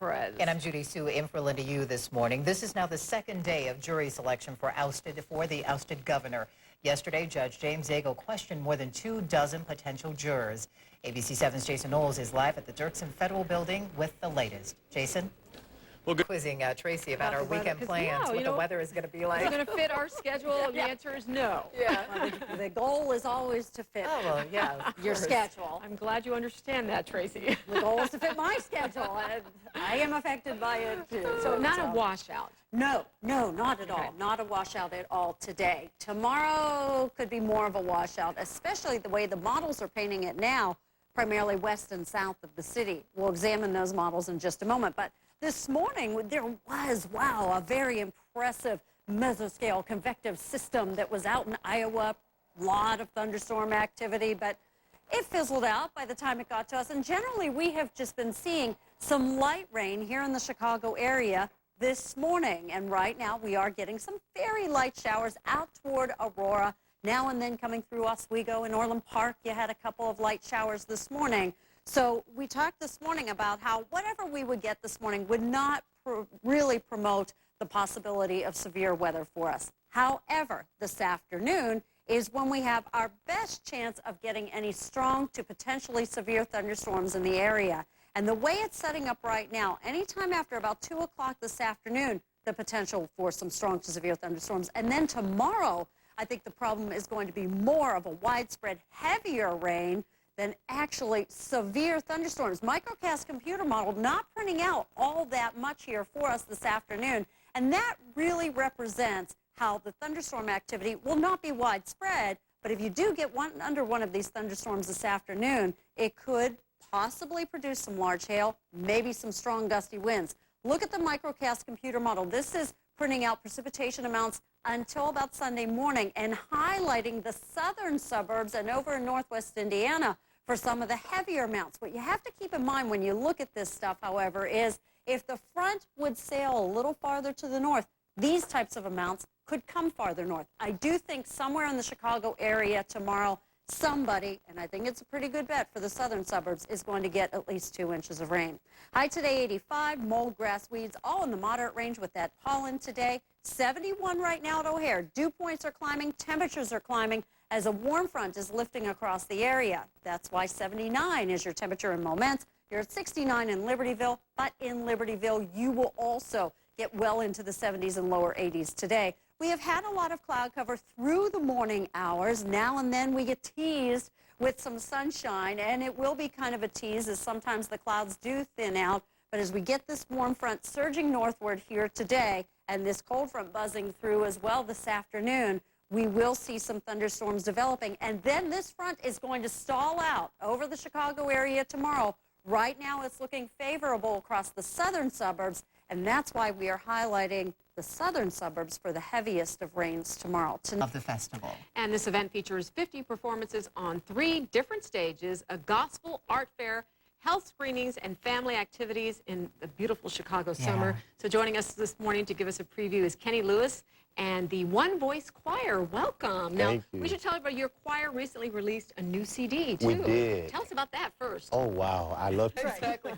Perez. And I'm Judy Sue in for Linda Yu this morning. This is now the second day of jury selection for the ousted governor. Yesterday, Judge James Zagel questioned more than 24 potential jurors. ABC 7's Jason Knowles is live at the Dirksen Federal Building with the latest. Jason? Well, good. Quizzing Tracy about our weekend plans, yeah, what the weather is going to be like. Is it going to fit our schedule? And the answer is no. Yeah. Well, the goal is always to fit your schedule. I'm glad you understand that, Tracy. The goal is to fit my schedule, and I am affected by it too. So not a washout. No, not at all. Okay. Not a washout at all today. Tomorrow could be more of a washout, especially the way the models are painting it now, primarily west and south of the city. We'll examine those models in just a moment. But this morning, there was, wow, a very impressive mesoscale convective system that was out in Iowa. A lot of thunderstorm activity, but it fizzled out by the time it got to us. And generally, we have just been seeing some light rain here in the Chicago area this morning. And right now, we are getting some very light showers out toward Aurora. Now and then coming through Oswego and Orland Park, you had a couple of light showers this morning. So we talked this morning about how whatever we would get this morning would not really promote the possibility of severe weather for us. However, this afternoon is when we have our best chance of getting any strong to potentially severe thunderstorms in the area. And the way it's setting up right now, anytime after about 2 o'clock this afternoon, the potential for some strong to severe thunderstorms. And then tomorrow, I think the problem is going to be more of a widespread heavier rain than actually severe thunderstorms. Microcast computer model not printing out all that much here for us this afternoon. And that really represents how the thunderstorm activity will not be widespread, but if you do get under one of these thunderstorms this afternoon, it could possibly produce some large hail, maybe some strong gusty winds. Look at the microcast computer model. This is printing out precipitation amounts until about Sunday morning and highlighting the southern suburbs and over in northwest Indiana for some of the heavier amounts. What you have to keep in mind when you look at this stuff, however, is if the front would sail a little farther to the north, these types of amounts could come farther north. I do think somewhere in the Chicago area tomorrow, somebody, and I think it's a pretty good bet for the southern suburbs, is going to get at least 2 inches of rain. High today, 85, mold, grass, weeds, all in the moderate range with that pollen today. 71 right now at O'Hare. Dew points are climbing, temperatures are climbing as a warm front is lifting across the area. That's why 79 is your temperature in Moments. You're at 69 in Libertyville, but in Libertyville, you will also get well into the 70s and lower 80s today. We have had a lot of cloud cover through the morning hours. Now and then we get teased with some sunshine, and it will be kind of a tease as sometimes the clouds do thin out. But as we get this warm front surging northward here today and this cold front buzzing through as well this afternoon, we will see some thunderstorms developing. And then this front is going to stall out over the Chicago area tomorrow. Right now it's looking favorable across the southern suburbs, and that's why we are highlighting the southern suburbs for the heaviest of rains tomorrow. Of the festival. And this event features 50 performances on 3 different stages, a gospel art fair, health screenings, and family activities in the beautiful Chicago summer. So joining us this morning to give us a preview is Kenny Lewis and the One Voice Choir. Welcome. Thank you. We should tell everybody your choir recently released a new CD, too. We did. Tell us about that first. Oh, wow. I love to. Exactly.